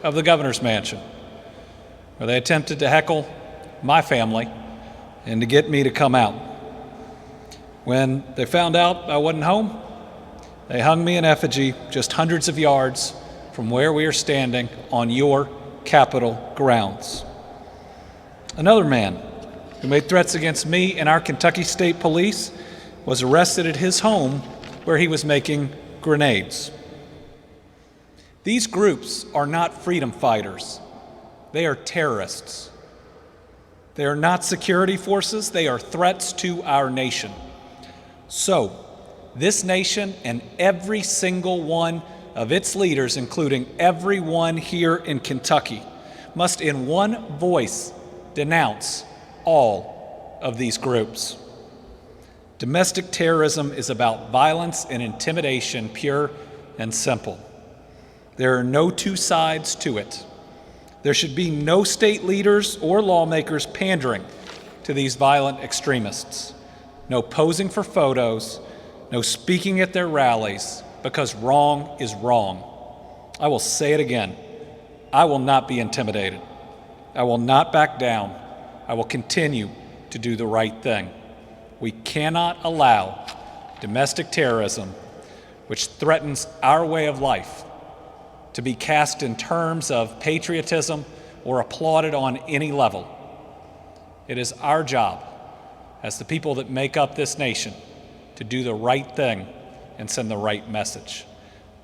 of the governor's mansion, where they attempted to heckle my family and to get me to come out. When they found out I wasn't home, they hung me in effigy just hundreds of yards from where we are standing on your Capitol grounds. Another man who made threats against me and our Kentucky State Police was arrested at his home where he was making grenades. These groups are not freedom fighters. They are terrorists. They are not security forces. They are threats to our nation. So, this nation and every single one of its leaders, including everyone here in Kentucky, must in one voice denounce all of these groups. Domestic terrorism is about violence and intimidation, pure and simple. There are no two sides to it. There should be no state leaders or lawmakers pandering to these violent extremists. No posing for photos, no speaking at their rallies, because wrong is wrong. I will say it again. I will not be intimidated. I will not back down. I will continue to do the right thing. We cannot allow domestic terrorism, which threatens our way of life, to be cast in terms of patriotism or applauded on any level. It is our job as the people that make up this nation to do the right thing and send the right message.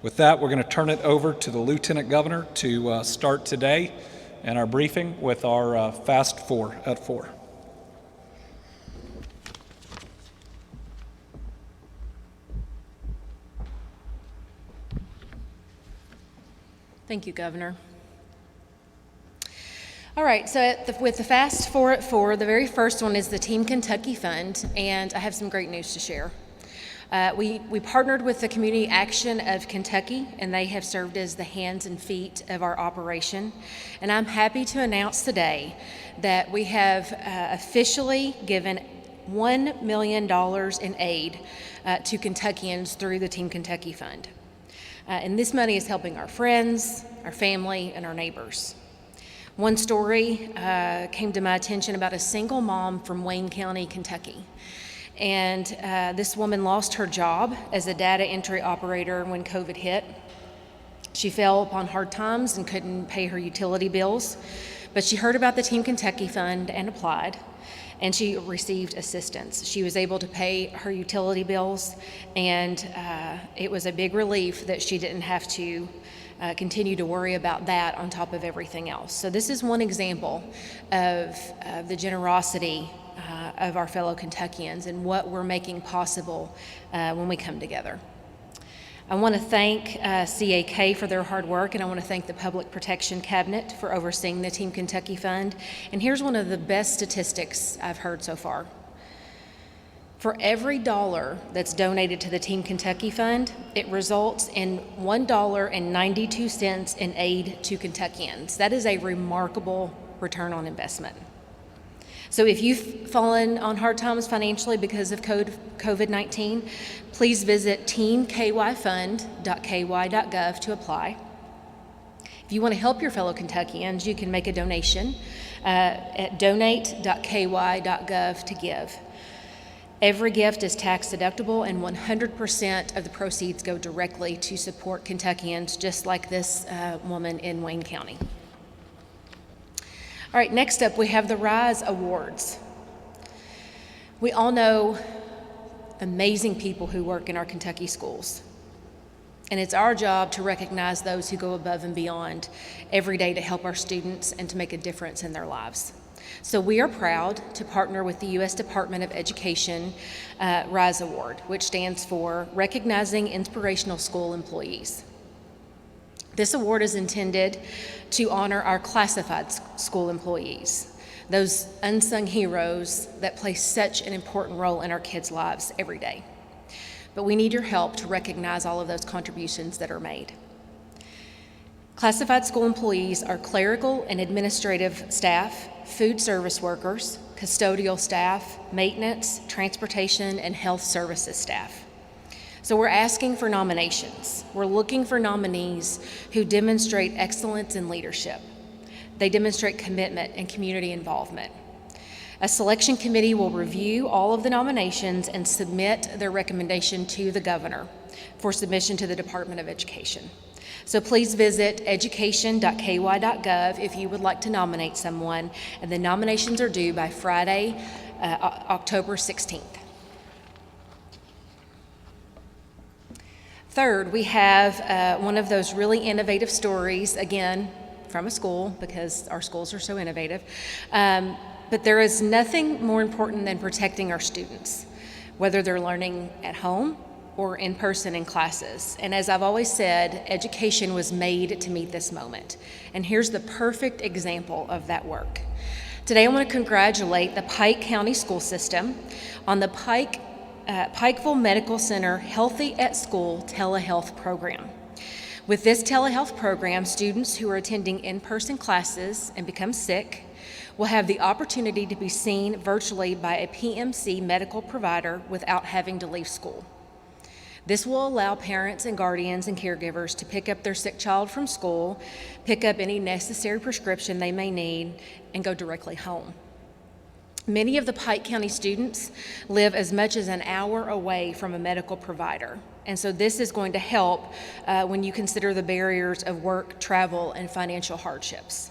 With that, we're going to turn it over to the Lieutenant Governor to start today and our briefing with our Fast Four at 4. Thank you, Governor. All right, so with the Fast Four at 4, the very first one is the Team Kentucky Fund, and I have some great news to share. We partnered with the Community Action of Kentucky, and they have served as the hands and feet of our operation. And I'm happy to announce today that we have officially given $1 million in aid to Kentuckians through the Team Kentucky Fund. And this money is helping our friends, our family, and our neighbors. One story came to my attention about a single mom from Wayne County, Kentucky. And this woman lost her job as a data entry operator when COVID hit. She fell upon hard times and couldn't pay her utility bills, but she heard about the Team Kentucky Fund and applied, and she received assistance. She was able to pay her utility bills, and it was a big relief that she didn't have to continue to worry about that on top of everything else. So this is one example of the generosity of our fellow Kentuckians and what we're making possible when we come together. I want to thank CAK for their hard work, and I want to thank the Public Protection Cabinet for overseeing the Team Kentucky Fund. And here's one of the best statistics I've heard so far. For every dollar that's donated to the Team Kentucky Fund, it results in $1.92 in aid to Kentuckians. That is a remarkable return on investment. So if you've fallen on hard times financially because of COVID-19, please visit teamkyfund.ky.gov to apply. If you want to help your fellow Kentuckians, you can make a donation at donate.ky.gov to give. Every gift is tax deductible, and 100% of the proceeds go directly to support Kentuckians, just like this woman in Wayne County. All right, next up we have the RISE Awards. We all know amazing people who work in our Kentucky schools. And it's our job to recognize those who go above and beyond every day to help our students and to make a difference in their lives. So we are proud to partner with the U.S. Department of Education RISE Award, which stands for Recognizing Inspirational School Employees. This award is intended to honor our classified school employees, those unsung heroes that play such an important role in our kids' lives every day. But we need your help to recognize all of those contributions that are made. Classified school employees are clerical and administrative staff, food service workers, custodial staff, maintenance, transportation, and health services staff. So we're asking for nominations. We're looking for nominees who demonstrate excellence in leadership. They demonstrate commitment and community involvement. A selection committee will review all of the nominations and submit their recommendation to the governor for submission to the Department of Education. So please visit education.ky.gov if you would like to nominate someone, and the nominations are due by Friday, October 16th. Third, we have one of those really innovative stories, again, from a school, because our schools are so innovative. But there is nothing more important than protecting our students, whether they're learning at home or in person in classes. And as I've always said, education was made to meet this moment. And here's the perfect example of that work. Today I want to congratulate the Pike County School System on the Pikeville Medical Center Healthy at School telehealth program. With this telehealth program, students who are attending in-person classes and become sick will have the opportunity to be seen virtually by a PMC medical provider without having to leave school. This will allow parents and guardians and caregivers to pick up their sick child from school, pick up any necessary prescription they may need, and go directly home. Many of the Pike County students live as much as an hour away from a medical provider, and so this is going to help when you consider the barriers of work, travel, and financial hardships.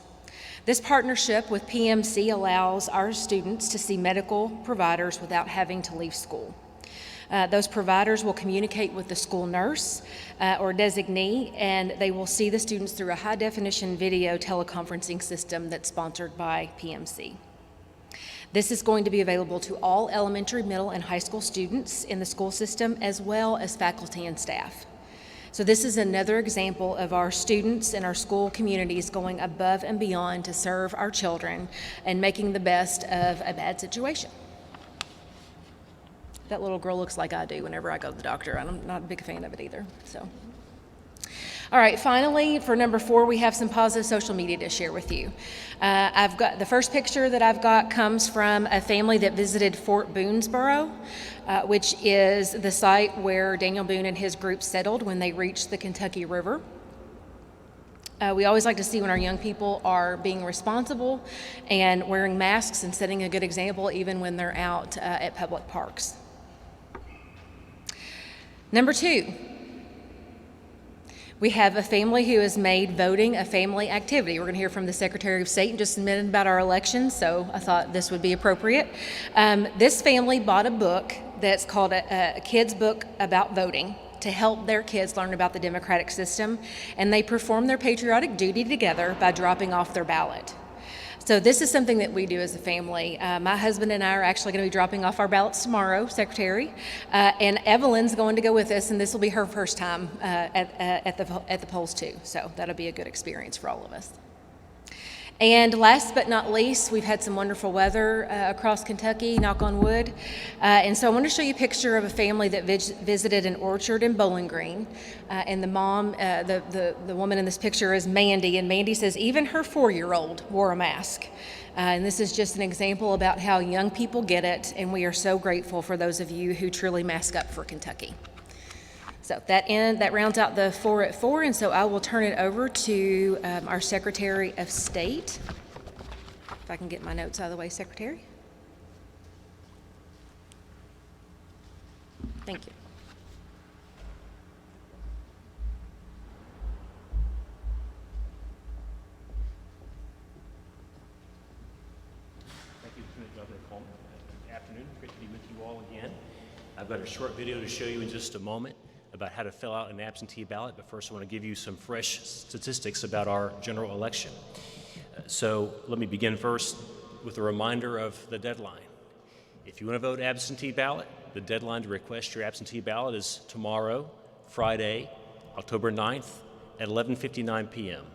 This partnership with PMC allows our students to see medical providers without having to leave school. Those providers will communicate with the school nurse or designee, and they will see the students through a high-definition video teleconferencing system that's sponsored by PMC. This is going to be available to all elementary, middle, and high school students in the school system, as well as faculty and staff. So this is another example of our students and our school communities going above and beyond to serve our children and making the best of a bad situation. That little girl looks like I do whenever I go to the doctor. I'm not a big fan of it either. So, all right, finally, for number 4, we have some positive social media to share with you. I've got the first picture that I've got comes from a family that visited Fort Boonesboro, which is the site where Daniel Boone and his group settled when they reached the Kentucky River. We always like to see when our young people are being responsible and wearing masks and setting a good example even when they're out at public parks. Number 2, we have a family who has made voting a family activity. We're going to hear from the Secretary of State in just a minute about our elections, so I thought this would be appropriate. This family bought a book that's called a kid's book about voting to help their kids learn about the democratic system, and they perform their patriotic duty together by dropping off their ballot. So this is something that we do as a family. My husband and I are actually going to be dropping off our ballots tomorrow, Secretary, and Evelyn's going to go with us, and this will be her first time at the polls too. So that'll be a good experience for all of us. And last but not least, we've had some wonderful weather across Kentucky, knock on wood. And so I want to show you a picture of a family that visited an orchard in Bowling Green. And the mom, the woman in this picture is Mandy, and Mandy says even her 4-year-old wore a mask. And this is just an example about how young people get it, and we are so grateful for those of you who truly mask up for Kentucky. So that rounds out the 4 at 4, and so I will turn it over to our Secretary of State. If I can get my notes out of the way, Secretary. Thank you. Thank you, Lieutenant Governor Coleman. Good afternoon. Great to be with you all again. I've got a short video to show you in just a moment about how to fill out an absentee ballot, but first I want to give you some fresh statistics about our general election. So let me begin first with a reminder of the deadline. If you want to vote absentee ballot, the deadline to request your absentee ballot is tomorrow, Friday, October 9th at 11:59 p.m.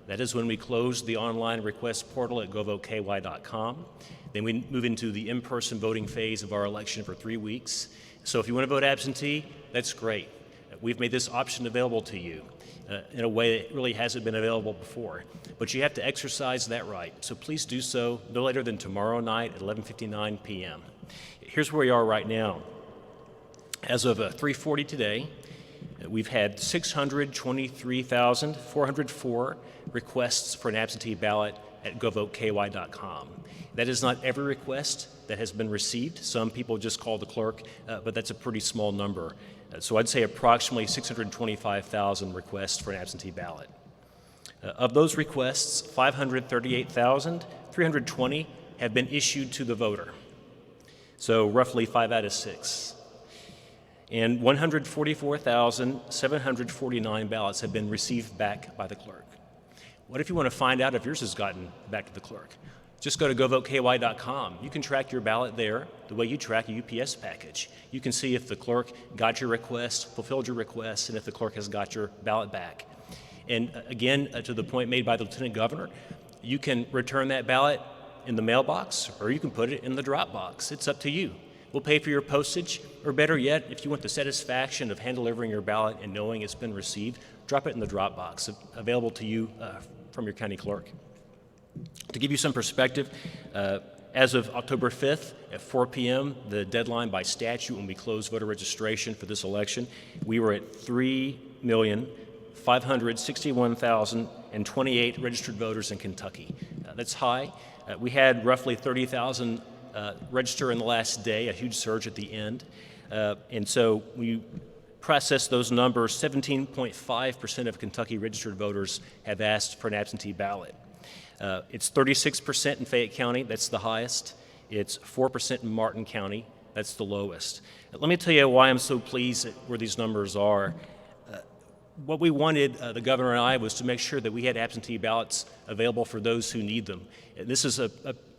That is when we close the online request portal at govoteky.com. Then we move into the in-person voting phase of our election for 3 weeks. So if you want to vote absentee, that's great. We've made this option available to you in a way that really hasn't been available before. But you have to exercise that right. So please do so no later than tomorrow night at 11:59 p.m. Here's where we are right now. As of 3:40 today, we've had 623,404 requests for an absentee ballot at govoteky.com. That is not every request that has been received. Some people just call the clerk, but that's a pretty small number. So I'd say approximately 625,000 requests for an absentee ballot. Of those requests, 538,320 have been issued to the voter, so roughly 5 out of 6. And 144,749 ballots have been received back by the clerk. What if you want to find out if yours has gotten back to the clerk? Just go to govoteky.com. You can track your ballot there the way you track a UPS package. You can see if the clerk got your request, fulfilled your request, and if the clerk has got your ballot back. And again, to the point made by the Lieutenant Governor, you can return that ballot in the mailbox or you can put it in the drop box. It's up to you. We'll pay for your postage, or better yet, if you want the satisfaction of hand-delivering your ballot and knowing it's been received, drop it in the drop box, available to you from your county clerk. To give you some perspective, as of October 5th at 4 p.m., the deadline by statute when we closed voter registration for this election, we were at 3,561,028 registered voters in Kentucky. That's high. We had roughly 30,000 register in the last day, a huge surge at the end. And so we processed those numbers. 17.5% of Kentucky registered voters have asked for an absentee ballot. It's 36% in Fayette County, that's the highest. It's 4% in Martin County, that's the lowest. Let me tell you why I'm so pleased at where these numbers are. What we wanted, the governor and I, was to make sure that we had absentee ballots available for those who need them. This is a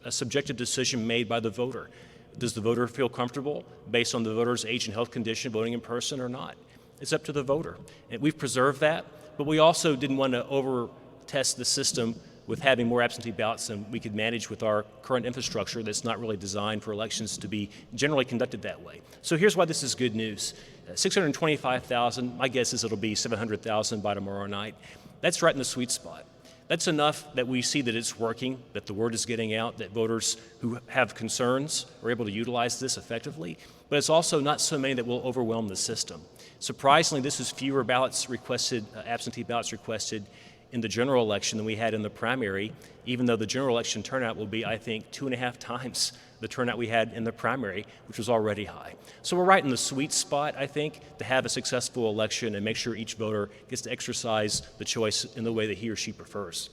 subjective decision made by the voter. Does the voter feel comfortable based on the voter's age and health condition voting in person or not? It's up to the voter. And we've preserved that, but we also didn't want to over-test the system with having more absentee ballots than we could manage with our current infrastructure that's not really designed for elections to be generally conducted that way. So here's why this is good news. 625,000, my guess is it'll be 700,000 by tomorrow night. That's right in the sweet spot. That's enough that we see that it's working, that the word is getting out, that voters who have concerns are able to utilize this effectively, but it's also not so many that will overwhelm the system. Surprisingly, this is fewer ballots requested, absentee ballots requested in the general election than we had in the primary, even though the general election turnout will be, I think, 2.5 times the turnout we had in the primary, which was already high. So we're right in the sweet spot, I think, to have a successful election and make sure each voter gets to exercise the choice in the way that he or she prefers.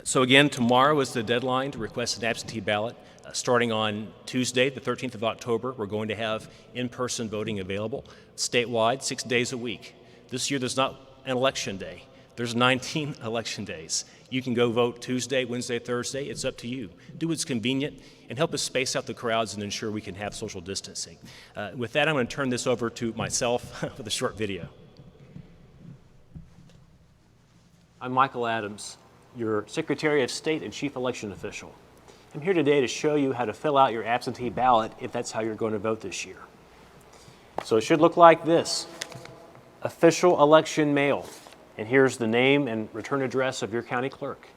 So again, tomorrow is the deadline to request an absentee ballot. Starting on Tuesday, the 13th of October, we're going to have in-person voting available statewide 6 days a week. This year there's not an election day. There's 19 election days. You can go vote Tuesday, Wednesday, Thursday. It's up to you. Do what's convenient and help us space out the crowds and ensure we can have social distancing. With that, I'm going to turn this over to myself with a short video. I'm Michael Adams, your Secretary of State and Chief Election Official. I'm here today to show you how to fill out your absentee ballot if that's how you're going to vote this year. So it should look like this. Official election mail. And here's the name and return address of your county clerk.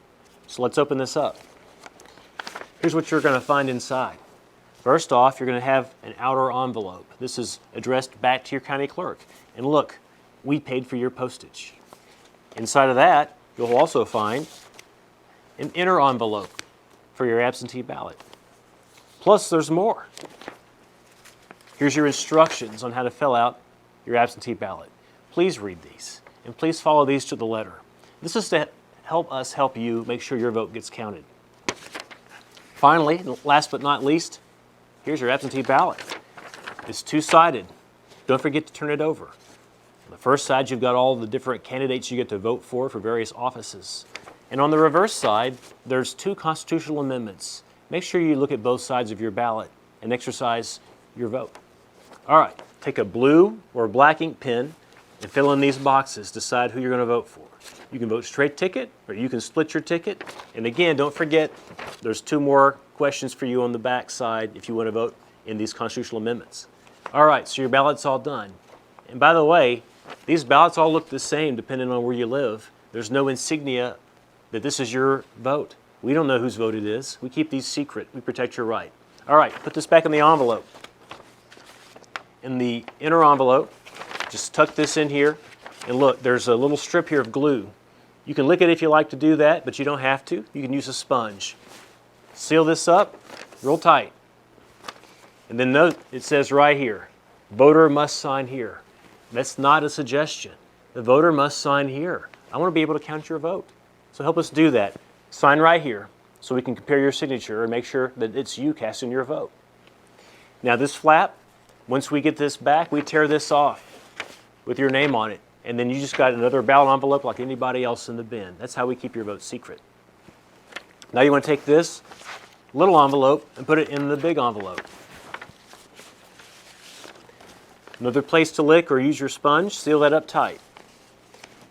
So let's open this up. Here's what you're going to find inside. First off, you're going to have an outer envelope. This is addressed back to your county clerk. And look, we paid for your postage. Inside of that, you'll also find an inner envelope for your absentee ballot. Plus, there's more. Here's your instructions on how to fill out your absentee ballot. Please read these, and please follow these to the letter. This is to help us help you make sure your vote gets counted. Finally, last but not least, here's your absentee ballot. It's two-sided. Don't forget to turn it over. On the first side, you've got all the different candidates you get to vote for various offices. And on the reverse side, there's 2 constitutional amendments. Make sure you look at both sides of your ballot and exercise your vote. All right, take a blue or black ink pen and fill in these boxes. Decide who you're going to vote for. You can vote straight ticket, or you can split your ticket. And again, don't forget, there's 2 more questions for you on the back side if you want to vote in these constitutional amendments. All right, so your ballot's all done. And by the way, these ballots all look the same depending on where you live. There's no insignia that this is your vote. We don't know whose vote it is. We keep these secret. We protect your right. All right, put this back in the envelope. in the inner envelope. Just tuck this in here. And look, there's a little strip here of glue. You can lick it if you like to do that, but you don't have to. You can use a sponge. Seal this up real tight. And then note, it says right here, voter must sign here. That's not a suggestion. The voter must sign here. I want to be able to count your vote. So help us do that. Sign right here so we can compare your signature and make sure that it's you casting your vote. Now this flap, once we get this back, we tear this off with your name on it. And then you just got another ballot envelope like anybody else in the bin. That's how we keep your vote secret. Now you want to take this little envelope and put it in the big envelope. Another place to lick or use your sponge, seal that up tight.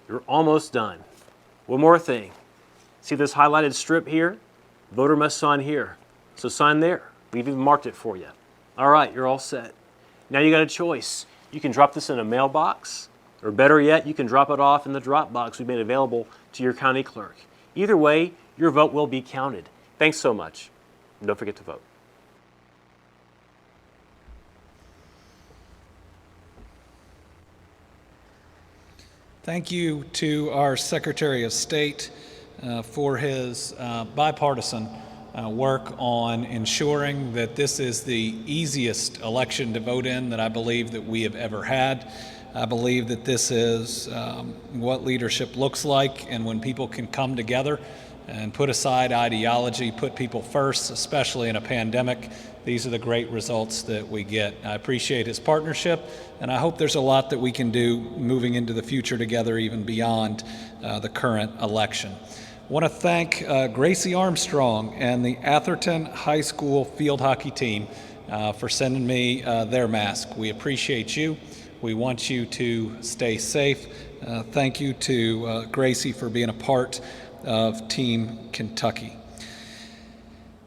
You're almost done. One more thing. See this highlighted strip here? Voter must sign here. So sign there. We've even marked it for you. All right, you're all set. Now you got a choice. You can drop this in a mailbox, or better yet, you can drop it off in the drop box we've made available to your county clerk. Either way, your vote will be counted. Thanks so much. And don't forget to vote. Thank you to our Secretary of State for his bipartisan work on ensuring that this is the easiest election to vote in that I believe that we have ever had. I believe that this is what leadership looks like, and when people can come together and put aside ideology, put people first, especially in a pandemic, these are the great results that we get. I appreciate his partnership, and I hope there's a lot that we can do moving into the future together, even beyond the current election. I want to thank Gracie Armstrong and the Atherton High School field hockey team for sending me their mask. We appreciate you. We want you to stay safe. Thank you to Gracie for being a part of Team Kentucky.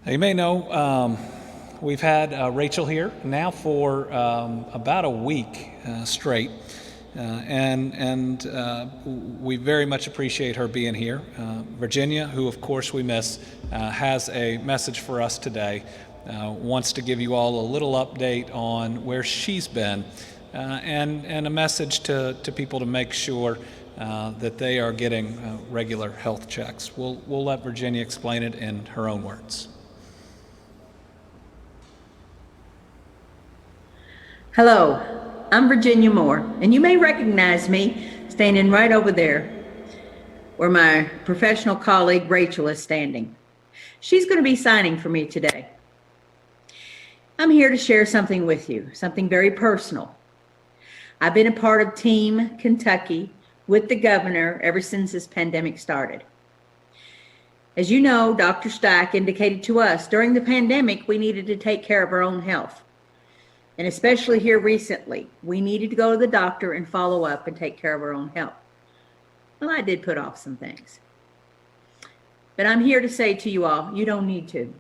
Now, you may know we've had Rachel here now for about a week straight, and we very much appreciate her being here. Virginia, who of course we miss, has a message for us today, wants to give you all a little update on where she's been, and a message to people to make sure that they are getting regular health checks. We'll let Virginia explain it in her own words. Hello, I'm Virginia Moore, and you may recognize me standing right over there where my professional colleague Rachel is standing. She's going to be signing for me today. I'm here to share something with you, something very personal. I've been a part of Team Kentucky with the governor ever since this pandemic started. As you know, Dr. Steich indicated to us during the pandemic we needed to take care of our own health. And especially here recently, we needed to go to the doctor and follow up and take care of our own health. Well, I did put off some things. But I'm here to say to you all, you don't need to.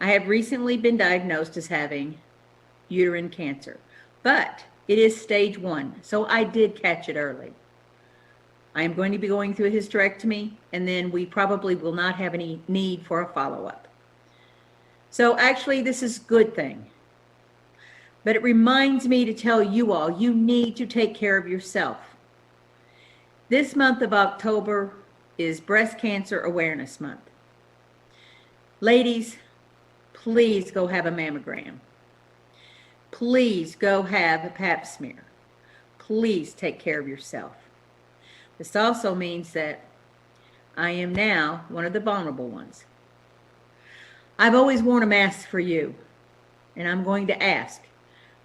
I have recently been diagnosed as having uterine cancer, but it is stage 1, so I did catch it early. I am going to be going through a hysterectomy, and then we probably will not have any need for a follow-up. So actually, this is a good thing. But it reminds me to tell you all, you need to take care of yourself. This month of October is Breast Cancer Awareness Month. Ladies, please go have a mammogram. Please go have a pap smear. Please take care of yourself. This also means that I am now one of the vulnerable ones. I've always worn a mask for you, and I'm going to ask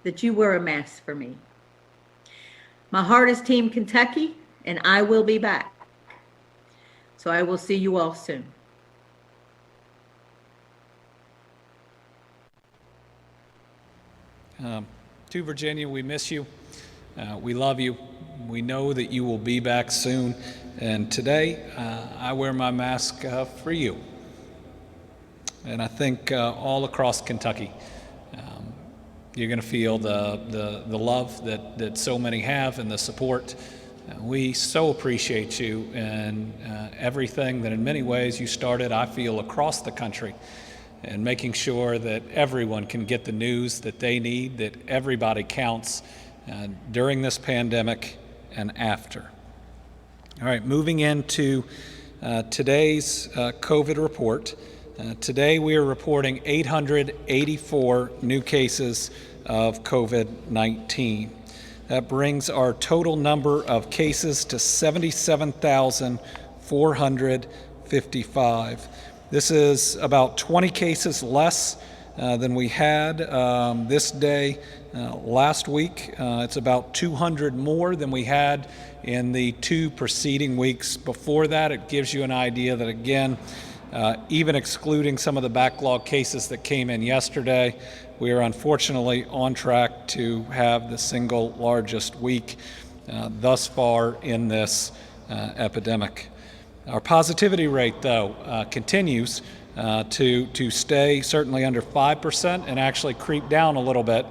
that you wear a mask for me. My heart is Team Kentucky, and I will be back. So I will see you all soon. To Virginia, we miss you. We love you. We know that you will be back soon. And today, I wear my mask for you. And I think all across Kentucky, you're going to feel the love that so many have and the support. We so appreciate you and everything that in many ways you started, I feel, across the country. and making sure that everyone can get the news that they need, that everybody counts during this pandemic and after. All right, moving into today's COVID report. Today we are reporting 884 new cases of COVID-19. That brings our total number of cases to 77,455. This is about 20 cases less than we had this day last week. It's about 200 more than we had in the 2 preceding weeks before that. It gives you an idea that, again, even excluding some of the backlog cases that came in yesterday, we are unfortunately on track to have the single largest week thus far in this epidemic. Our positivity rate, though, continues to stay certainly under 5% and actually creep down a little bit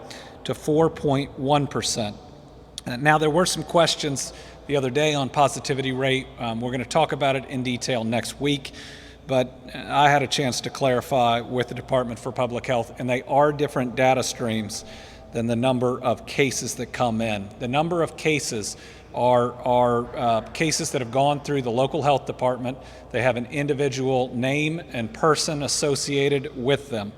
to 4.1%. Now, there were some questions the other day on positivity rate. We're going to talk about it in detail next week. But I had a chance to clarify with the Department for Public Health, and they are different data streams than the number of cases that come in. The number of cases are cases that have gone through the local health department. They have an individual name and person associated with them.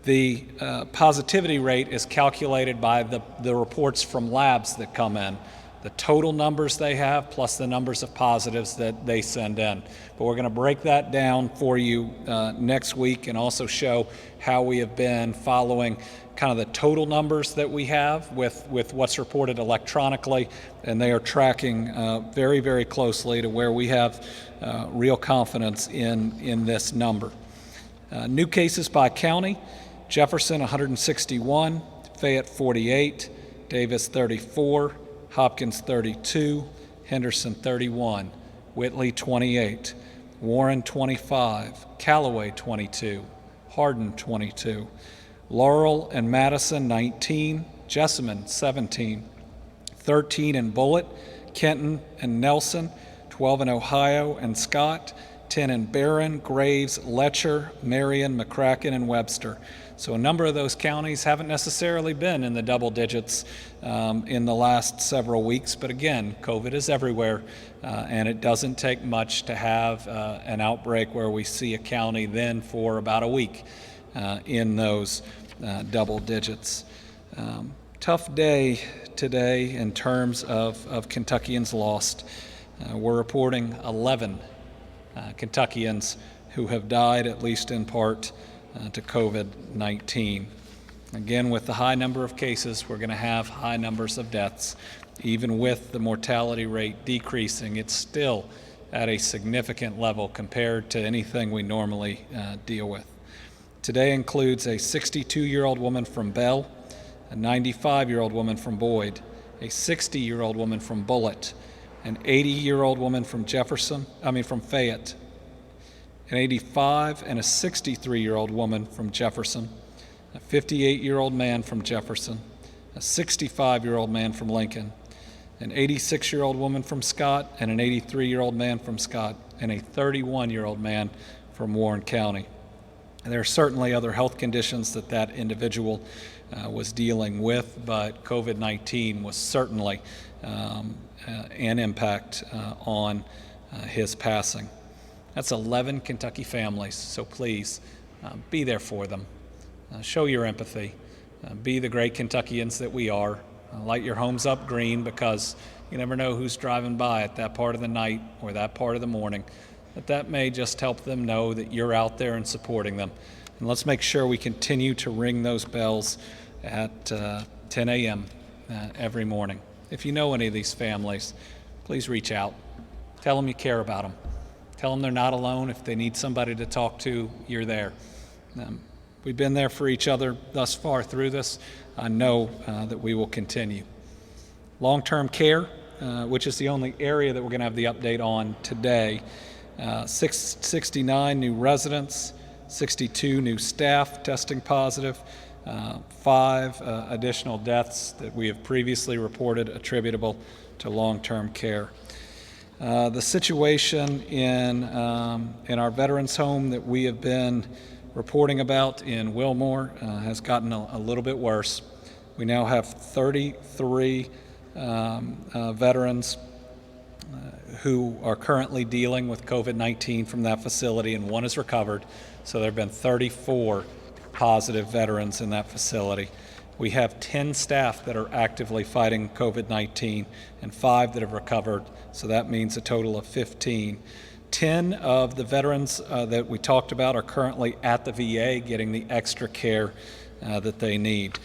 The positivity rate is calculated by the reports from labs that come in, the total numbers they have plus the numbers of positives that they send in. But we're going to break that down for you next week and also show how we have been following kind of the total numbers that we have with what's reported electronically, and they are tracking very, very closely to where we have real confidence in this number. New cases by county: Jefferson 161, Fayette 48, Davis 34, Hopkins 32, Henderson 31, Whitley 28, Warren 25, Callaway 22, Hardin 22, Laurel and Madison 19, Jessamine 17, 13 in Bullitt, Kenton and Nelson, 12 in Ohio and Scott, 10 in Barron, Graves, Letcher, Marion, McCracken, and Webster. So a number of those counties haven't necessarily been in the double digits in the last several weeks, but again, COVID is everywhere, and it doesn't take much to have an outbreak where we see a county then for about a week in those double digits. Tough day today in terms of Kentuckians lost. We're reporting 11 Kentuckians who have died, at least in part, to COVID-19. Again, with the high number of cases, we're going to have high numbers of deaths. Even with the mortality rate decreasing, it's still at a significant level compared to anything we normally deal with. Today includes a 62-year-old woman from Bell, a 95-year-old woman from Boyd, a 60-year-old woman from Bullitt, an 80-year-old woman from Fayette, an 85 and a 63-year-old woman from Jefferson, a 58-year-old man from Jefferson, a 65-year-old man from Lincoln, an 86-year-old woman from Scott, and an 83-year-old man from Scott, and a 31-year-old man from Warren County. And there are certainly other health conditions that individual was dealing with, but COVID-19 was certainly an impact on his passing. That's 11 Kentucky families, so please be there for them. Show your empathy. Be the great Kentuckians that we are. Light your homes up green, because you never know who's driving by at that part of the night or that part of the morning. That may just help them know that you're out there and supporting them. And let's make sure we continue to ring those bells at 10 a.m. Every morning. If you know any of these families, please reach out. Tell them you care about them. Tell them they're not alone. If they need somebody to talk to, you're there. We've been there for each other thus far through this. I know that we will continue. Long-term care, which is the only area that we're going to have the update on today. 69 new residents, 62 new staff testing positive, 5 additional deaths that we have previously reported attributable to long-term care. The situation in our veterans home that we have been reporting about in Wilmore has gotten a little bit worse. We now have 33 veterans who are currently dealing with COVID-19 from that facility, and one is recovered. So there have been 34 positive veterans in that facility. We have 10 staff that are actively fighting COVID-19 and 5 that have recovered, so that means a total of 15. 10 of the veterans that we talked about are currently at the VA getting the extra care that they need.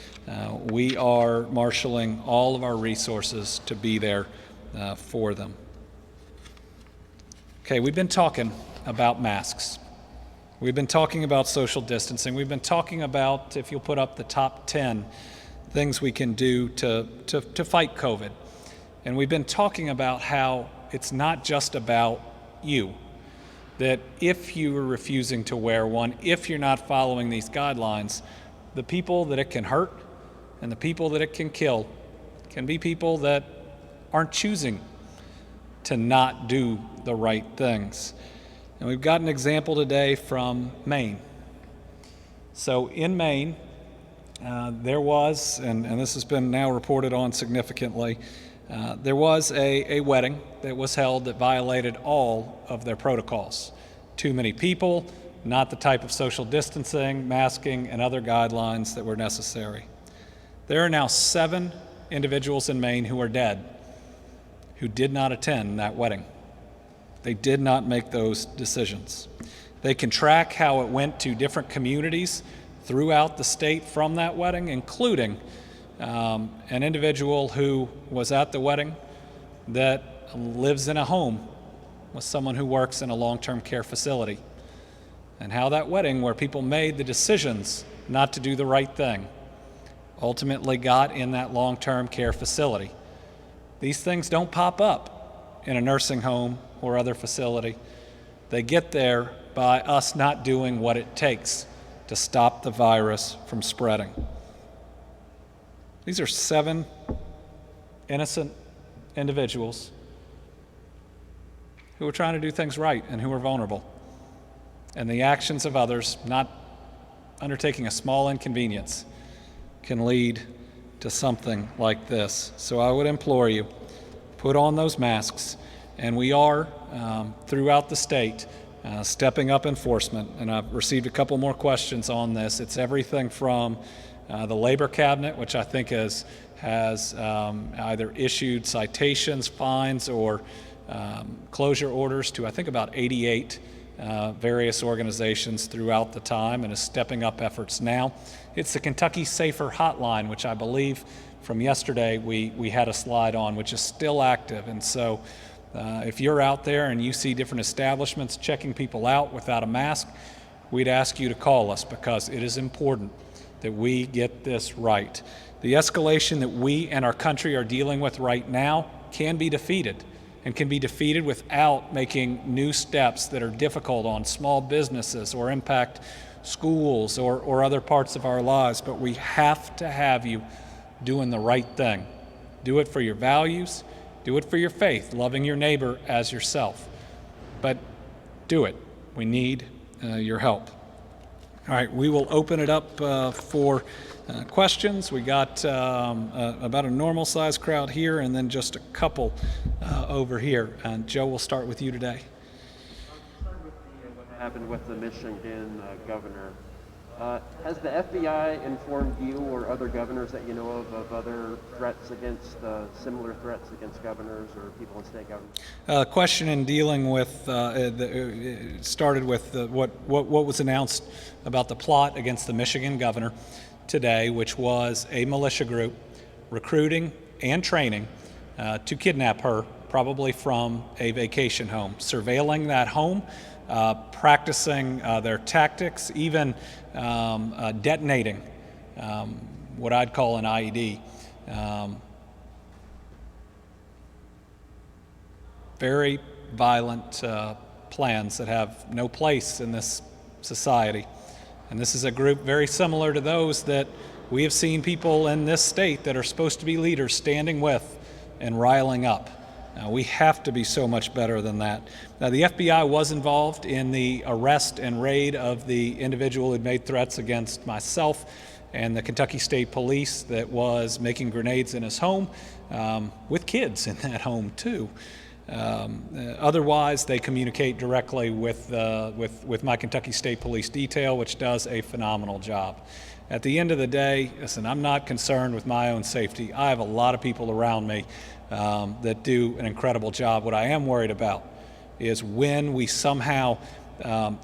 We are marshaling all of our resources to be there for them. Okay, we've been talking about masks. We've been talking about social distancing. We've been talking about, if you'll put up the top 10 things we can do to fight COVID. And we've been talking about how it's not just about you, that if you are refusing to wear one, if you're not following these guidelines, the people that it can hurt and the people that it can kill can be people that aren't choosing to not do the right things. And we've got an example today from Maine. So in Maine, there was, and this has been now reported on significantly, there was a wedding that was held that violated all of their protocols. Too many people, not the type of social distancing, masking, and other guidelines that were necessary. There are now 7 individuals in Maine who are dead who did not attend that wedding. They did not make those decisions. They can track how it went to different communities throughout the state from that wedding, including an individual who was at the wedding that lives in a home with someone who works in a long-term care facility, and how that wedding, where people made the decisions not to do the right thing, ultimately got in that long-term care facility. These things don't pop up in a nursing home or other facility. They get there by us not doing what it takes to stop the virus from spreading. These are 7 innocent individuals who are trying to do things right and who are vulnerable. And the actions of others, not undertaking a small inconvenience, can lead to something like this. So I would implore you, put on those masks, and we are, throughout the state, stepping up enforcement. And I've received a couple more questions on this. It's everything from the Labor Cabinet, which I think has either issued citations, fines, or closure orders to, I think, about 88 various organizations throughout the time, and is stepping up efforts now. It's the Kentucky Safer Hotline, which I believe from yesterday we had a slide on, which is still active. And so if you're out there and you see different establishments checking people out without a mask, we'd ask you to call us, because it is important that we get this right. The escalation that we and our country are dealing with right now can be defeated, and can be defeated without making new steps that are difficult on small businesses or impact schools or other parts of our lives. But we have to have you doing the right thing. Do it for your values, do it for your faith, loving your neighbor as yourself. But do it. We need your help. All right, we will open it up for questions. We got about a normal size crowd here, and then just a couple over here. And Joe, we'll start with you today. I'll start with what happened with the Michigan governor. Has the FBI informed you or other governors that you know of other threats against, similar threats against governors or people in state government? Question in dealing with, started with what was announced about the plot against the Michigan governor today, which was a militia group recruiting and training to kidnap her, probably from a vacation home, surveilling that home, practicing their tactics, even detonating what I'd call an IED. Very violent plans that have no place in this society. And this is a group very similar to those that we have seen people in this state that are supposed to be leaders standing with and riling up. We have to be so much better than that. Now, the FBI was involved in the arrest and raid of the individual who made threats against myself and the Kentucky State Police that was making grenades in his home, with kids in that home too. Otherwise, they communicate directly with my Kentucky State Police detail, which does a phenomenal job. At the end of the day, listen, I'm not concerned with my own safety. I have a lot of people around me that do an incredible job. What I am worried about is when we somehow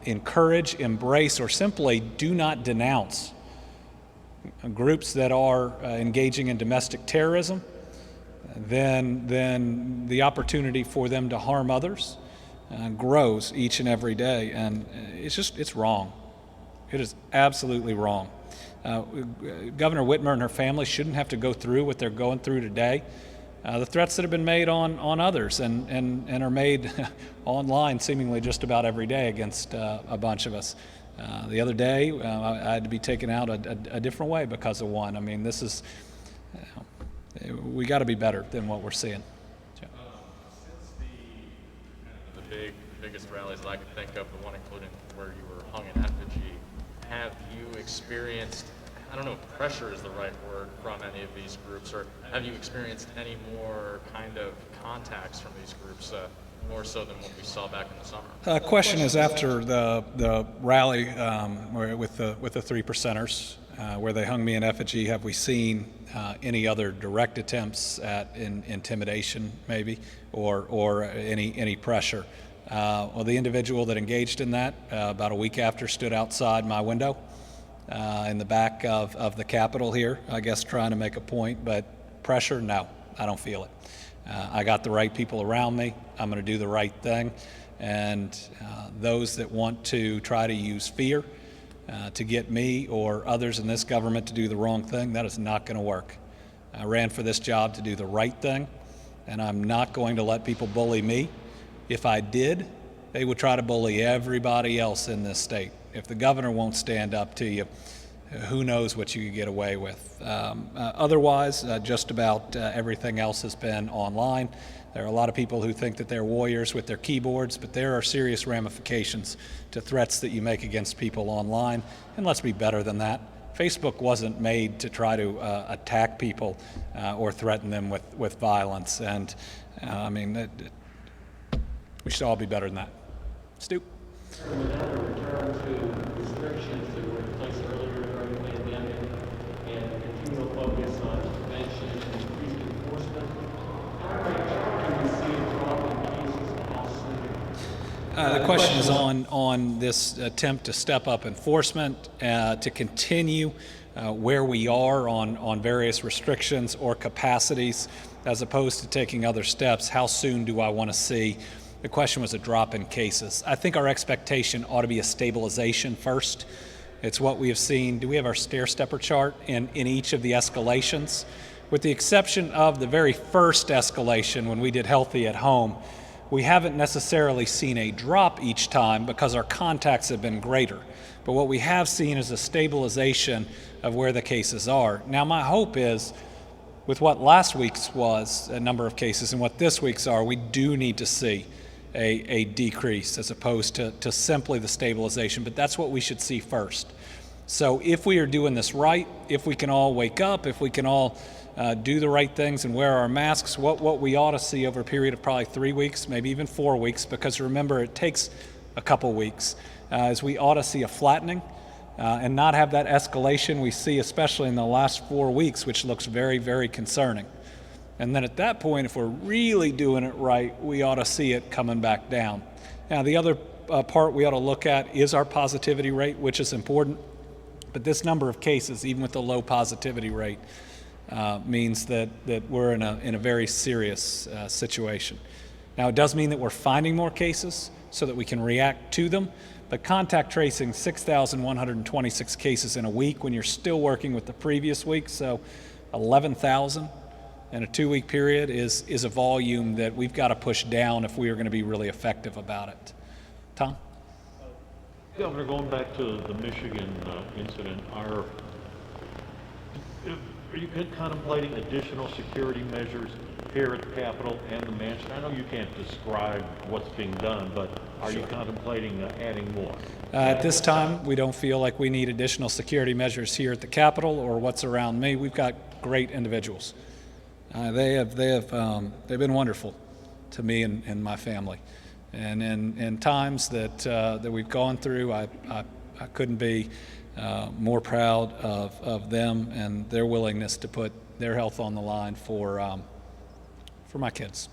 encourage, embrace, or simply do not denounce groups that are engaging in domestic terrorism, then the opportunity for them to harm others grows each and every day. And it's wrong. It is absolutely wrong. Governor Whitmer and her family shouldn't have to go through what they're going through today. The threats that have been made on others and are made online seemingly just about every day against a bunch of us. The other day, I had to be taken out a different way because of one. I mean, this is, we got to be better than what we're seeing. Since the biggest rallies that I could think of, the one including where you were hung in effigy, have you experienced, I don't know if pressure is the right word, from any of these groups, or have you experienced any more kind of contacts from these groups, more so than what we saw back in the summer? Question is, after the rally with the 3 percenters, where they hung me in effigy, have we seen any other direct attempts at intimidation, maybe, or any pressure? Well, the individual that engaged in that about a week after stood outside my window in the back of the Capitol here, I guess trying to make a point, but pressure, no, I don't feel it. I got the right people around me. I'm going to do the right thing. And those that want to try to use fear to get me or others in this government to do the wrong thing, that is not going to work. I ran for this job to do the right thing, and I'm not going to let people bully me. If I did, they would try to bully everybody else in this state. If the governor won't stand up to you, who knows what you could get away with. Otherwise, just about everything else has been online. There are a lot of people who think that they're warriors with their keyboards, but there are serious ramifications to threats that you make against people online, and let's be better than that. Facebook wasn't made to try to attack people or threaten them with violence, and I mean, we should all be better than that. Stu? The question is on this attempt to step up enforcement, to continue where we are on various restrictions or capacities, as opposed to taking other steps. How soon do I want to see? The question was a drop in cases. I think our expectation ought to be a stabilization first. It's what we have seen. Do we have our stair-stepper chart in each of the escalations? With the exception of the very first escalation when we did Healthy at Home, we haven't necessarily seen a drop each time because our contacts have been greater. But what we have seen is a stabilization of where the cases are. Now, my hope is, with what last week's was a number of cases and what this week's are, we do need to see a decrease as opposed to simply the stabilization. But that's what we should see first. So if we are doing this right, if we can all wake up, if we can all do the right things and wear our masks, what we ought to see over a period of probably 3 weeks, maybe even 4 weeks, because remember, it takes a couple weeks, is we ought to see a flattening and not have that escalation we see, especially in the last 4 weeks, which looks very, very concerning. And then at that point, if we're really doing it right, we ought to see it coming back down. Now, the other part we ought to look at is our positivity rate, which is important. But this number of cases, even with the low positivity rate, means that we're in a very serious situation. Now, it does mean that we're finding more cases so that we can react to them, but contact tracing 6,126 cases in a week when you're still working with the previous week, so 11,000 in a 2-week period is a volume that we've got to push down if we are going to be really effective about it. Tom? Governor, going back to the Michigan incident, Are you contemplating additional security measures here at the Capitol and the mansion? I know you can't describe what's being done, but are you contemplating adding more? At this time, we don't feel like we need additional security measures here at the Capitol or what's around me. We've got great individuals. They've been wonderful to me and my family. And in times that we've gone through, I couldn't be more proud of them and their willingness to put their health on the line for my kids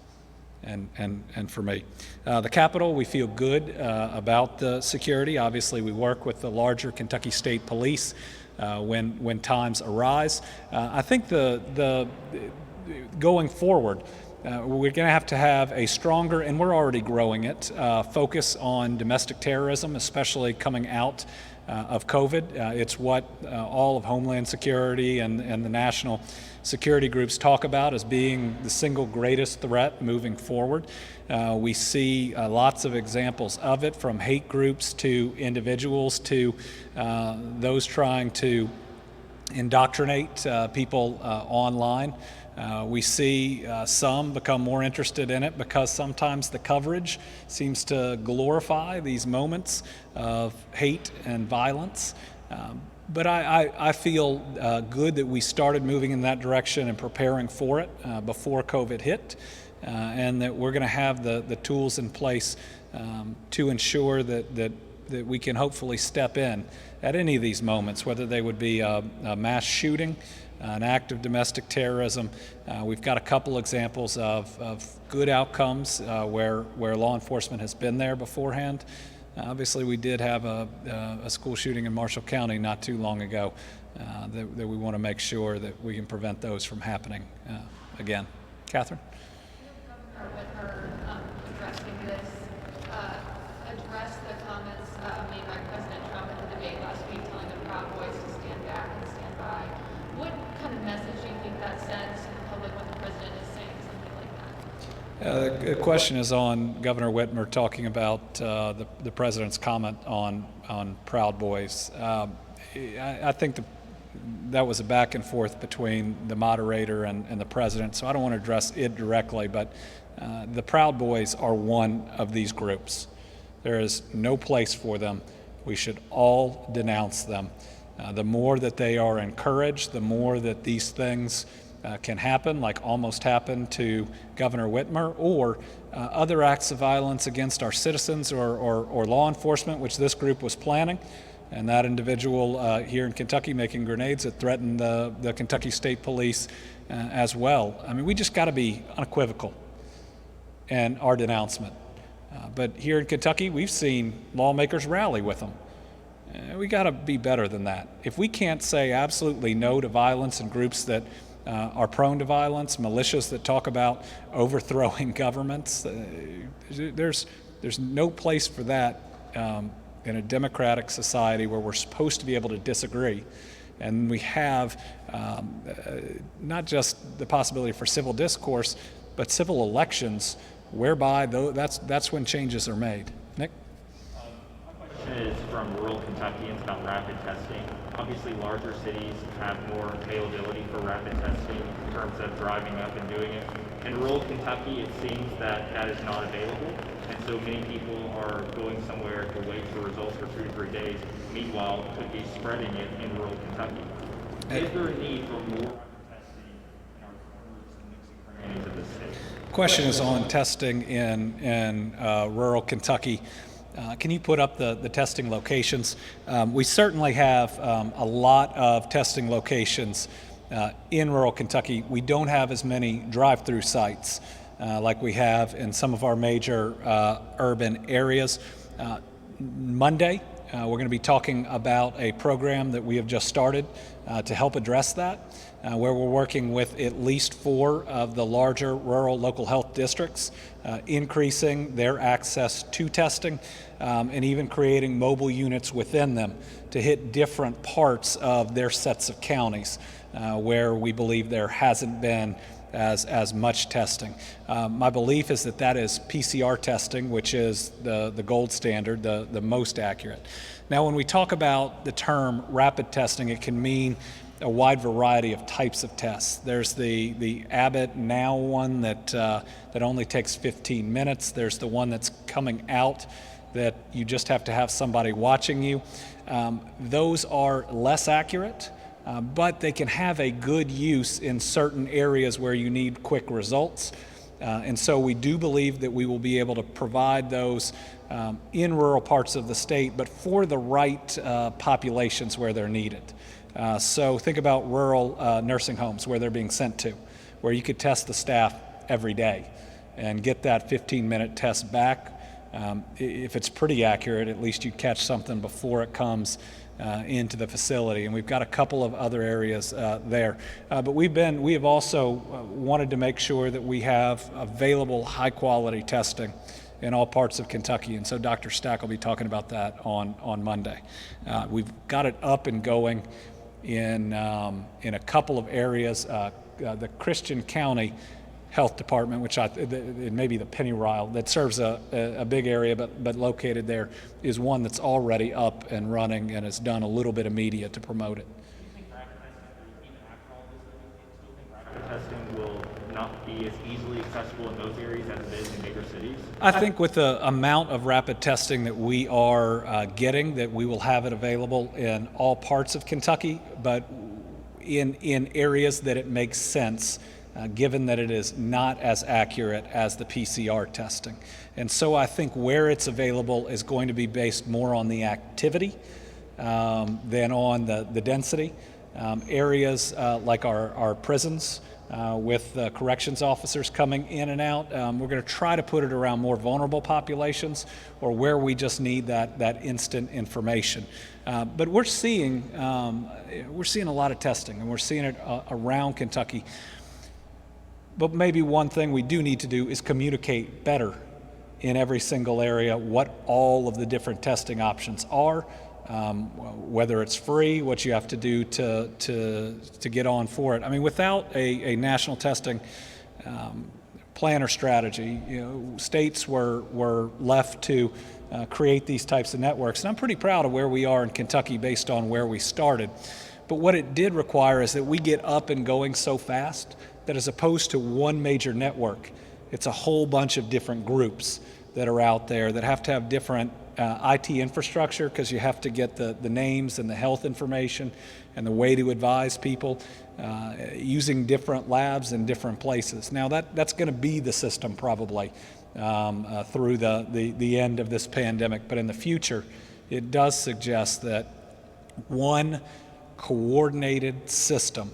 and for me. The Capitol, we feel good about the security. Obviously, we work with the larger Kentucky State Police when times arise. I think the going forward, we're going to have a stronger, and we're already growing it, focus on domestic terrorism, especially coming out of COVID. It's what all of Homeland Security and the national security groups talk about as being the single greatest threat moving forward. We see lots of examples of it, from hate groups to individuals to those trying to indoctrinate people online. We see some become more interested in it because sometimes the coverage seems to glorify these moments of hate and violence. But I feel good that we started moving in that direction and preparing for it before COVID hit, and that we're going to have the tools in place to ensure that we can hopefully step in at any of these moments, whether they would be a mass shooting, an act of domestic terrorism. We've got a couple examples of good outcomes where law enforcement has been there beforehand. Obviously, we did have a school shooting in Marshall County not too long ago that we want to make sure that we can prevent those from happening again. Catherine? Governor Whitmer addressing this, addressed the comments made by President Trump at the debate last week, telling the Proud Boys to stand back and stand by. What kind of message do you think that sends to the public when the president is saying something like that? The question is on Governor Whitmer talking about the president's comment on Proud Boys. I think that was a back and forth between the moderator and the president, so I don't want to address it directly, but the Proud Boys are one of these groups. There is no place for them. We should all denounce them. The more that they are encouraged, the more that these things can happen, like almost happened to Governor Whitmer, or other acts of violence against our citizens or law enforcement, which this group was planning. And that individual here in Kentucky making grenades that threatened the Kentucky State Police as well. I mean, we just got to be unequivocal in our denouncement. But here in Kentucky, we've seen lawmakers rally with them. We got to be better than that. If we can't say absolutely no to violence and groups that are prone to violence, militias that talk about overthrowing governments, there's no place for that in a democratic society where we're supposed to be able to disagree. And we have not just the possibility for civil discourse, but civil elections, whereby that's when changes are made. Nick? My question is from rural Kentucky. It's about rapid testing. Obviously, larger cities have more availability for rapid testing in terms of driving up and doing it. In rural Kentucky, it seems that is not available, and so many people are going somewhere to wait for results for 2 to 3 days. Meanwhile, could be spreading it in rural Kentucky. Is there a need for more rapid testing in our corners and nooks and crannies of the state? Question is on testing in rural Kentucky. Can you put up the testing locations? We certainly have a lot of testing locations in rural Kentucky. We don't have as many drive-through sites like we have in some of our major urban areas. Monday, we're going to be talking about a program that we have just started to help address that, where we're working with at least 4 of the larger rural local health districts, increasing their access to testing, and even creating mobile units within them to hit different parts of their sets of counties where we believe there hasn't been as much testing. My belief is that is PCR testing, which is the gold standard, the most accurate. Now, when we talk about the term rapid testing, it can mean a wide variety of types of tests. There's the Abbott Now one that only takes 15 minutes. There's the one that's coming out that you just have to have somebody watching you. Those are less accurate, but they can have a good use in certain areas where you need quick results. And so we do believe that we will be able to provide those in rural parts of the state, but for the right populations where they're needed. So think about rural nursing homes where they're being sent to, where you could test the staff every day and get that 15-minute test back. If it's pretty accurate, at least you catch something before it comes into the facility. And we've got a couple of other areas there. But we have also wanted to make sure that we have available high-quality testing in all parts of Kentucky. And so Dr. Stack will be talking about that on Monday. We've got it up and going in a couple of areas. The Christian County Health Department, which it may be the Pennyrile, that serves a big area, but located there, is one that's already up and running and has done a little bit of media to promote it. Do you think rapid testing will not be as easily accessible in those areas as it is in bigger cities? I think with the amount of rapid testing that we are getting, that we will have it available in all parts of Kentucky, but in areas that it makes sense, given that it is not as accurate as the PCR testing. And so I think where it's available is going to be based more on the activity than on the density. Areas like our prisons, with corrections officers coming in and out, we're going to try to put it around more vulnerable populations or where we just need that instant information. But we're seeing a lot of testing, and we're seeing it around Kentucky. But maybe one thing we do need to do is communicate better in every single area what all of the different testing options are, whether it's free, what you have to do to get on for it. I mean, without a national testing plan or strategy, states were left to create these types of networks. And I'm pretty proud of where we are in Kentucky based on where we started. But what it did require is that we get up and going so fast that as opposed to one major network, it's a whole bunch of different groups that are out there that have to have different IT infrastructure, because you have to get the names and the health information and the way to advise people using different labs in different places. Now that's going to be the system probably through the end of this pandemic, but in the future it does suggest that one coordinated system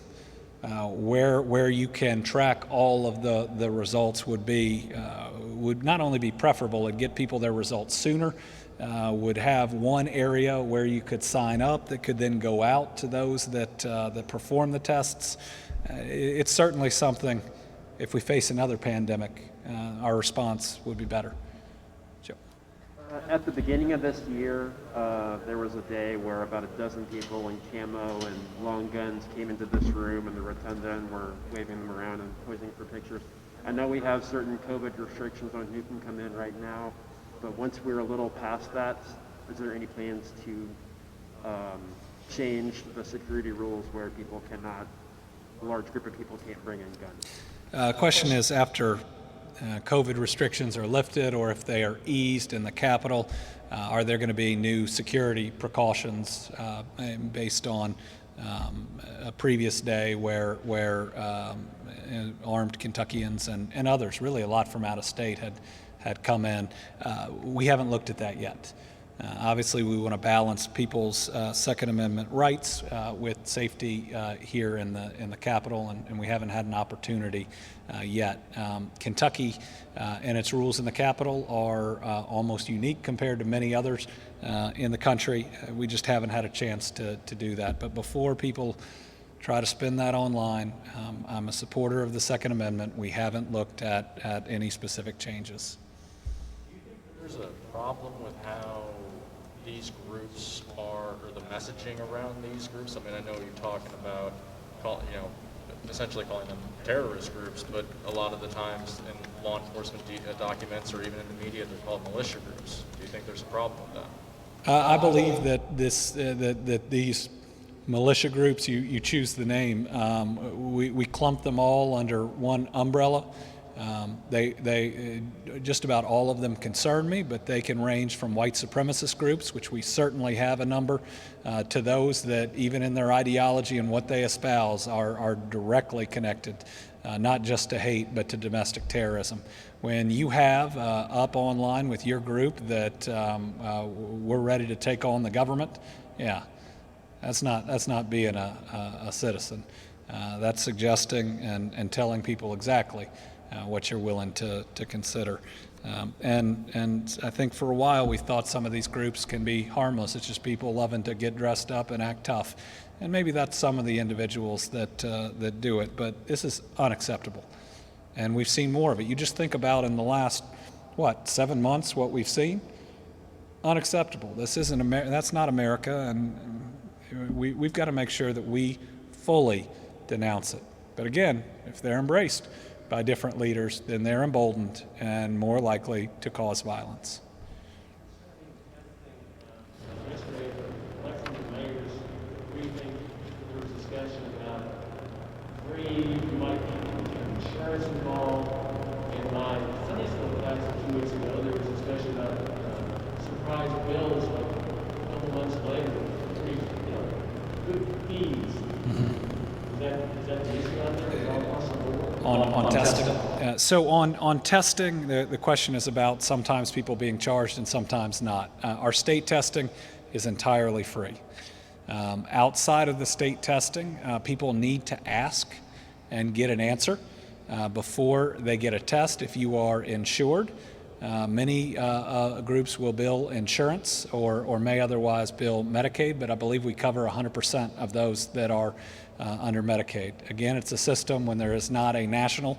where you can track all of the results would not only be preferable and get people their results sooner, would have one area where you could sign up that could then go out to those that perform the tests. It's certainly something, if we face another pandemic, our response would be better. Joe. At the beginning of this year, there was a day where about a dozen people in camo and long guns came into this room in the rotunda and were waving them around and posing for pictures. I know we have certain COVID restrictions on who can come in right now, but once we're a little past that, is there any plans to change the security rules where a large group of people can't bring in guns? Question is, after COVID restrictions are lifted, or if they are eased in the Capitol, are there going to be new security precautions based on a previous day where armed Kentuckians and others, really a lot from out of state, had come in? We haven't looked at that yet. Obviously, we want to balance people's Second Amendment rights with safety here in the Capitol, and we haven't had an opportunity yet. Kentucky and its rules in the Capitol are almost unique compared to many others in the country. We just haven't had a chance to do that. But before people try to spin that online, I'm a supporter of the Second Amendment. We haven't looked at any specific changes. Do you think there's a problem with how these groups or the messaging around these groups? I mean, I know you're talking about, essentially calling them terrorist groups, but a lot of the times in law enforcement documents or even in the media, they're called militia groups. Do you think there's a problem with that? I believe that these militia groups, you choose the name. We clump them all under one umbrella. They just about all of them concern me, but they can range from white supremacist groups, which we certainly have a number, to those that even in their ideology and what they espouse are directly connected, not just to hate, but to domestic terrorism. When you have up online with your group that we're ready to take on the government, yeah, that's not being a citizen. That's suggesting and telling people exactly what you're willing to consider. And I think for a while we thought some of these groups can be harmless. It's just people loving to get dressed up and act tough. And maybe that's some of the individuals that do it, but this is unacceptable. And we've seen more of it. You just think about in the last, 7 months, what we've seen? Unacceptable. This isn't that's not America, and we've got to make sure that we fully denounce it. But again, if they're embraced by different leaders, then they're emboldened and more likely to cause violence. Yesterday, elected mayors briefing, there was discussion about might be insurance involved. And my Sunday school class a few weeks ago, there was discussion about surprise bills, like a couple months later, good fees. Is that the issue out there? Is all across the board? On testing. So on testing, the question is about sometimes people being charged and sometimes not. Our state testing is entirely free. Outside of the state testing, people need to ask and get an answer before they get a test if you are insured. Many groups will bill insurance or may otherwise bill Medicaid, but I believe we cover 100% of those that are under Medicaid. Again, it's a system when there is not a national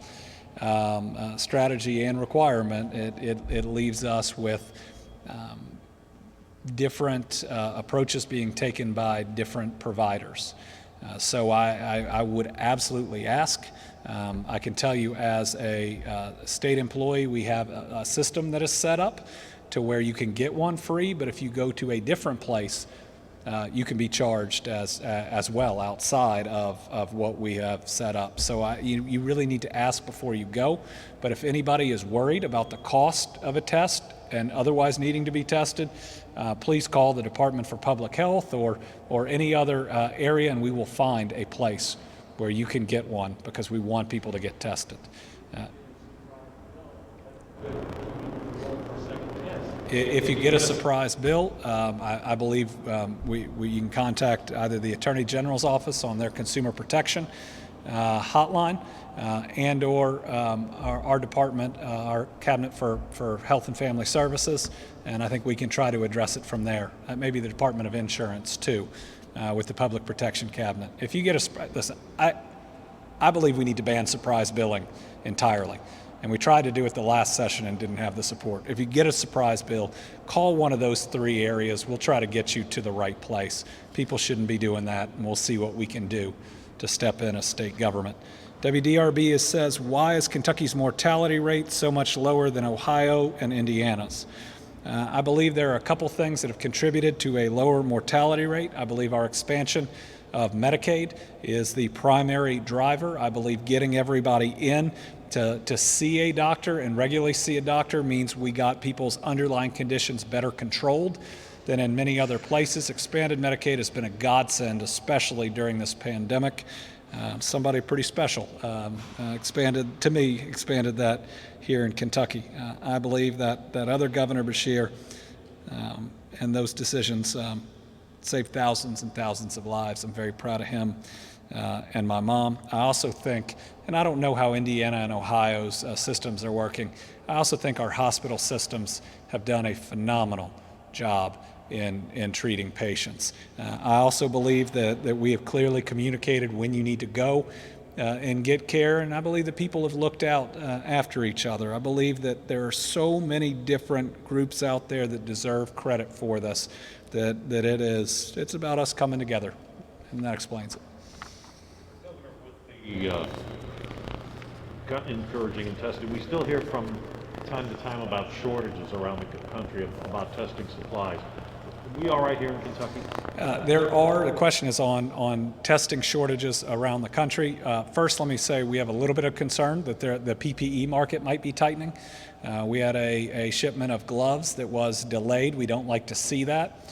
strategy and requirement, it leaves us with different approaches being taken by different providers. So I would absolutely ask. I can tell you as a state employee, we have a system that is set up to where you can get one free, but if you go to a different place, you can be charged as well outside of what we have set up. So you really need to ask before you go. But if anybody is worried about the cost of a test and otherwise needing to be tested, please call the Department for Public Health or any other area, and we will find a place where you can get one because we want people to get tested. If you get a surprise bill, I believe you can contact either the Attorney General's office on their consumer protection hotline and or our department, our cabinet for Health and Family Services, and I think we can try to address it from there. Maybe the Department of Insurance too, with the Public Protection Cabinet. If you get listen, I believe we need to ban surprise billing entirely. And we tried to do it the last session and didn't have the support. If you get a surprise bill, call one of those 3 areas. We'll try to get you to the right place. People shouldn't be doing that, and we'll see what we can do to step in as state government. WDRB says, why is Kentucky's mortality rate so much lower than Ohio and Indiana's? I believe there are a couple things that have contributed to a lower mortality rate. I believe our expansion of Medicaid is the primary driver. I believe getting everybody in to see a doctor and regularly see a doctor means we got people's underlying conditions better controlled than in many other places. Expanded Medicaid has been a godsend, especially during this pandemic. Somebody pretty special expanded that here in Kentucky. I believe that other Governor Beshear and those decisions saved thousands and thousands of lives. I'm very proud of him and my mom. I also think, and I don't know how Indiana and Ohio's systems are working, I also think our hospital systems have done a phenomenal job in treating patients. I also believe that we have clearly communicated when you need to go and get care, and I believe that people have looked out after each other. I believe that there are so many different groups out there that deserve credit for this, that it's about us coming together, and that explains it. Got encouraging and testing. We still hear from time to time about shortages around the country about testing supplies. We all right here in Kentucky? The question is on testing shortages around the country. First, let me say we have a little bit of concern that the PPE market might be tightening. We had a shipment of gloves that was delayed. We don't like to see that.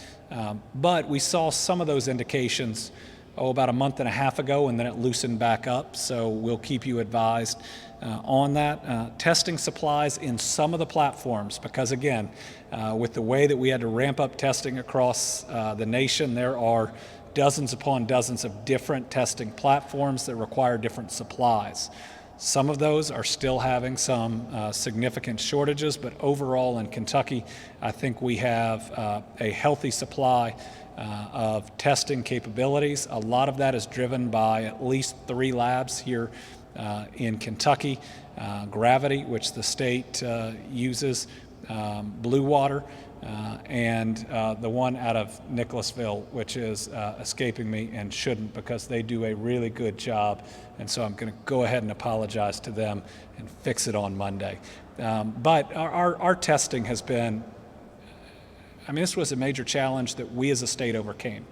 But we saw some of those indications about a month and a half ago, and then it loosened back up. So we'll keep you advised on that. Testing supplies in some of the platforms, because again, with the way that we had to ramp up testing across the nation, there are dozens upon dozens of different testing platforms that require different supplies. Some of those are still having some significant shortages, but overall in Kentucky, I think we have a healthy supply of testing capabilities. A lot of that is driven by at least 3 labs here in Kentucky. Gravity, which the state uses, Blue Water, and the one out of Nicholasville, which is escaping me and shouldn't, because they do a really good job. And so I'm going to go ahead and apologize to them and fix it on Monday. But our testing has been, this was a major challenge that we as a state overcame.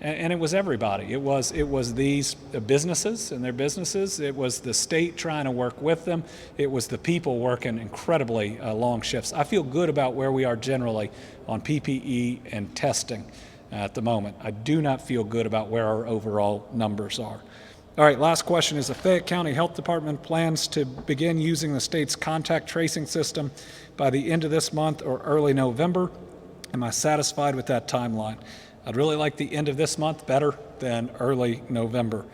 And it was everybody. It was these businesses and their businesses. It was the state trying to work with them. It was the people working incredibly long shifts. I feel good about where we are generally on PPE and testing at the moment. I do not feel good about where our overall numbers are. All right, last question is the Fayette County Health Department plans to begin using the state's contact tracing system by the end of this month or early November. Am I satisfied with that timeline? I'd really like the end of this month better than early November.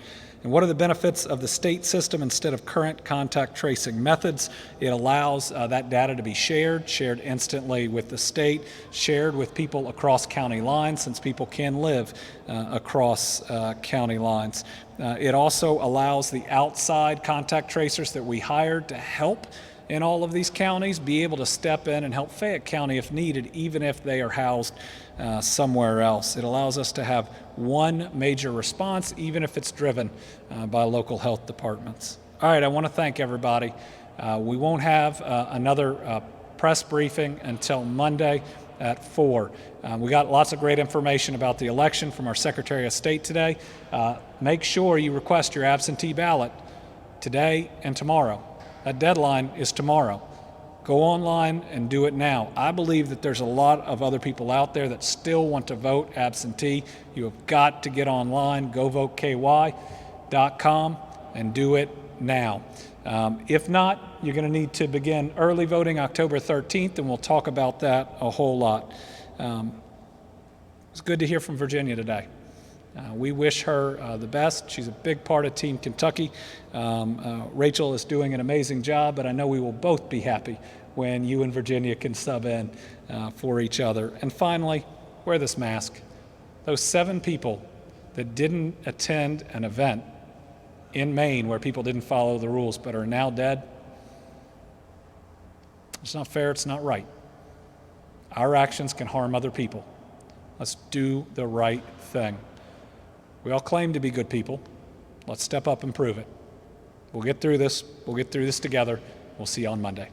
And what are the benefits of the state system instead of current contact tracing methods? It allows that data to be shared instantly with the state, shared with people across county lines, since people can live across county lines. It also allows the outside contact tracers that we hired to help in all of these counties be able to step in and help Fayette County if needed, even if they are housed somewhere else. It allows us to have one major response, even if it's driven by local health departments. All right, I want to thank everybody. We won't have another press briefing until Monday at 4. We got lots of great information about the election from our Secretary of State today. Make sure you request your absentee ballot today and tomorrow. That deadline is tomorrow. Go online and do it now. I believe that there's a lot of other people out there that still want to vote absentee. You have got to get online, govoteky.com, and do it now. If not, you're going to need to begin early voting October 13th, and we'll talk about that a whole lot. It's good to hear from Virginia today. We wish her the best. She's a big part of Team Kentucky. Rachel is doing an amazing job, but I know we will both be happy when you and Virginia can sub in for each other. And finally, wear this mask. Those 7 people that didn't attend an event in Maine where people didn't follow the rules but are now dead, it's not fair, it's not right. Our actions can harm other people. Let's do the right thing. We all claim to be good people. Let's step up and prove it. We'll get through this. We'll get through this together. We'll see you on Monday.